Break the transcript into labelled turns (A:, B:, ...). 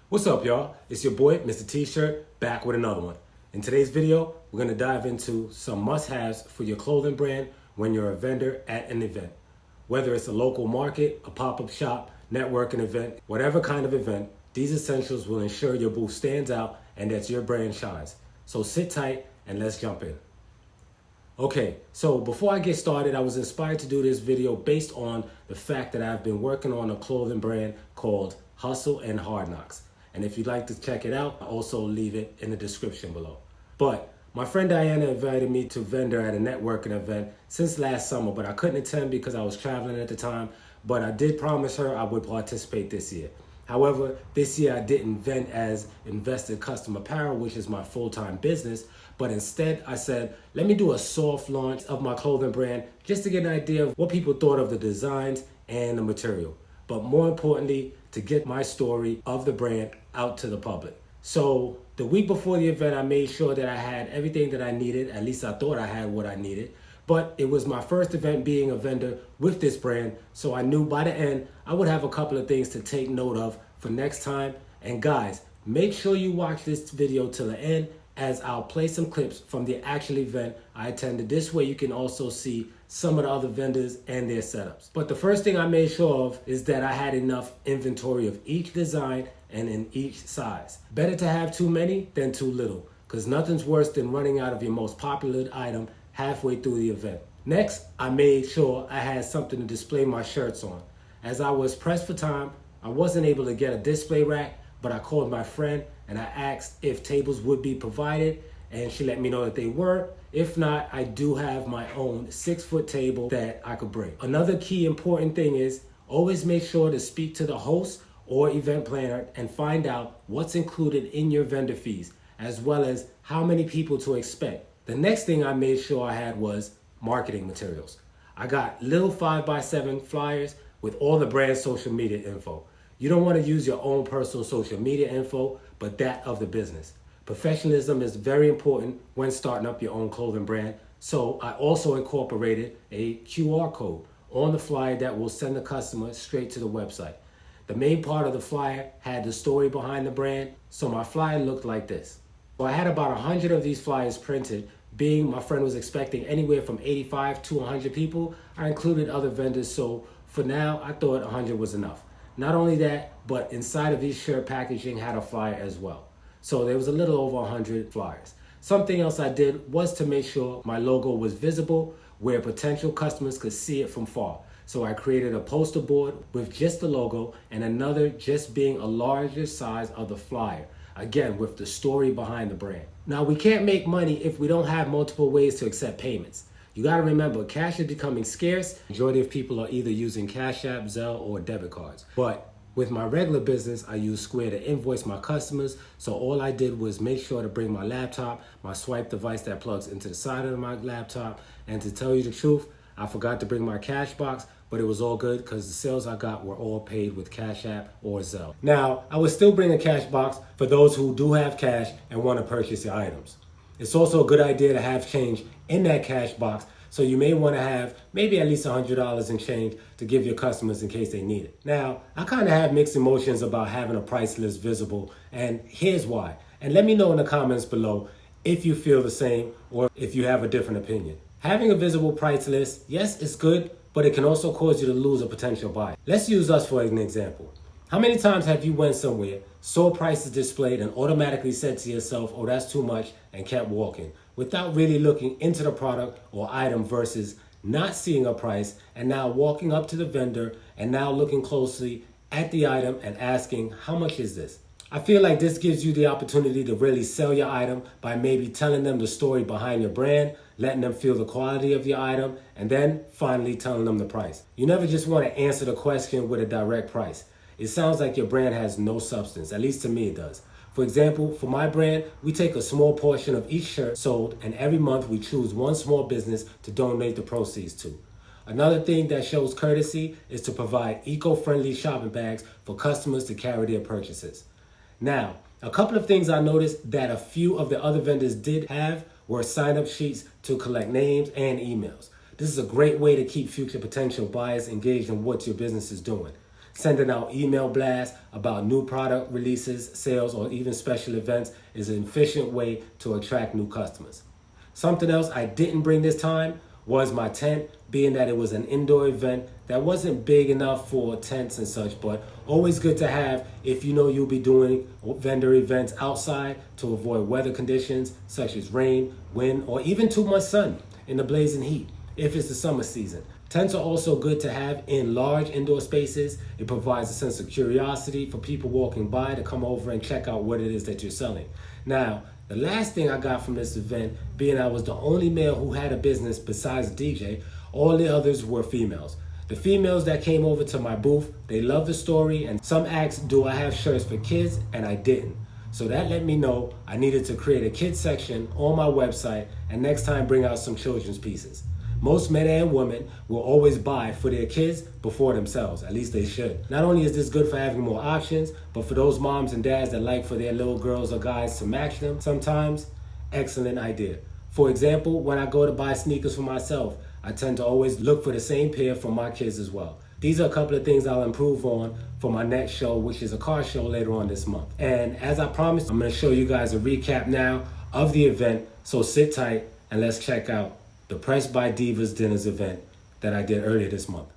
A: What's up, y'all? It's your boy, Mr. T-Shirt, back with another one. In today's video, we're gonna dive into some must-haves for your clothing brand when you're a vendor at an event. Whether it's a local market, a pop-up shop, networking event, whatever kind of event, these essentials will ensure your booth stands out and that your brand shines. So sit tight and let's jump in. Okay, so before I get started, I was inspired to do this video based on the fact that I've been working on a clothing brand called Hustle and Hard Knocks. And if you'd like to check it out, I'll also leave it in the description below. But my friend Diana invited me to vendor at a networking event since last summer, but I couldn't attend because I was traveling at the time. But I did promise her I would participate this year. However, this year I didn't vend as Invested Custom Apparel, which is my full-time business, but instead I said, let me do a soft launch of my clothing brand just to get an idea of what people thought of the designs and the material. But more importantly, to get my story of the brand out to the public. So the week before the event, I made sure that I had everything that I needed. At least I thought I had what I needed. But it was my first event being a vendor with this brand, so I knew by the end I would have a couple of things to take note of for next time. And guys, make sure you watch this video till the end, as I'll play some clips from the actual event I attended. This way you can also see some of the other vendors and their setups. But the first thing I made sure of is that I had enough inventory of each design and in each size. Better to have too many than too little, because nothing's worse than running out of your most popular item halfway through the event. Next, I made sure I had something to display my shirts on. As I was pressed for time, I wasn't able to get a display rack, but I called my friend and I asked if tables would be provided, and she let me know that they were. If not, I do have my own 6-foot table that I could bring. Another key important thing is always make sure to speak to the host or event planner and find out what's included in your vendor fees, as well as how many people to expect. The next thing I made sure I had was marketing materials. I got little 5x7 flyers with all the brand's social media info. You don't want to use your own personal social media info, but that of the business. Professionalism is very important when starting up your own clothing brand. So I also incorporated a QR code on the flyer that will send the customer straight to the website. The main part of the flyer had the story behind the brand, so my flyer looked like this. So I had about 100 of these flyers printed. Being my friend was expecting anywhere from 85 to 100 people, I included other vendors, so for now I thought 100 was enough. Not only that, but inside of each shirt packaging had a flyer as well. So there was a little over 100 flyers. Something else I did was to make sure my logo was visible where potential customers could see it from far. So I created a poster board with just the logo and another just being a larger size of the flyer. Again, with the story behind the brand. Now, we can't make money if we don't have multiple ways to accept payments. You gotta remember, cash is becoming scarce. Majority of people are either using Cash App, Zelle, or debit cards. But with my regular business, I use Square to invoice my customers. So all I did was make sure to bring my laptop, my swipe device that plugs into the side of my laptop. And to tell you the truth, I forgot to bring my cash box, but it was all good because the sales I got were all paid with Cash App or Zelle. Now, I would still bring a cash box for those who do have cash and want to purchase the items. It's also a good idea to have change in that cash box, so you may want to have maybe at least $100 in change to give your customers in case they need it. Now, I kind of have mixed emotions about having a price list visible, and here's why. And let me know in the comments below if you feel the same or if you have a different opinion. Having a visible price list, yes, it's good, but it can also cause you to lose a potential buyer. Let's use us for an example. How many times have you went somewhere, saw prices displayed, and automatically said to yourself, oh, that's too much, and kept walking, without really looking into the product or item versus not seeing a price and now walking up to the vendor and now looking closely at the item and asking, how much is this? I feel like this gives you the opportunity to really sell your item by maybe telling them the story behind your brand, letting them feel the quality of your item, and then finally telling them the price. You never just want to answer the question with a direct price. It sounds like your brand has no substance, at least to me it does. For example, for my brand, we take a small portion of each shirt sold, and every month we choose one small business to donate the proceeds to. Another thing that shows courtesy is to provide eco-friendly shopping bags for customers to carry their purchases. Now, a couple of things I noticed that a few of the other vendors did have were sign-up sheets to collect names and emails. This is a great way to keep future potential buyers engaged in what your business is doing. Sending out email blasts about new product releases, sales, or even special events is an efficient way to attract new customers. Something else I didn't bring this time was my tent, being that it was an indoor event that wasn't big enough for tents and such, but always good to have if you know you'll be doing vendor events outside to avoid weather conditions such as rain, wind, or even too much sun in the blazing heat if it's the summer season. Tents are also good to have in large indoor spaces. It provides a sense of curiosity for people walking by to come over and check out what it is that you're selling. Now, the last thing I got from this event, being I was the only male who had a business besides a DJ, all the others were females. The females that came over to my booth, they loved the story, and some asked, do I have shirts for kids? And I didn't. So that let me know I needed to create a kids section on my website and next time bring out some children's pieces. Most men and women will always buy for their kids before themselves. At least they should. Not only is this good for having more options, but for those moms and dads that like for their little girls or guys to match them sometimes, excellent idea. For example, when I go to buy sneakers for myself, I tend to always look for the same pair for my kids as well. These are a couple of things I'll improve on for my next show, which is a car show later on this month. And as I promised, I'm going to show you guys a recap now of the event. So sit tight and let's check out the Press by Divas Dinners event that I did earlier this month.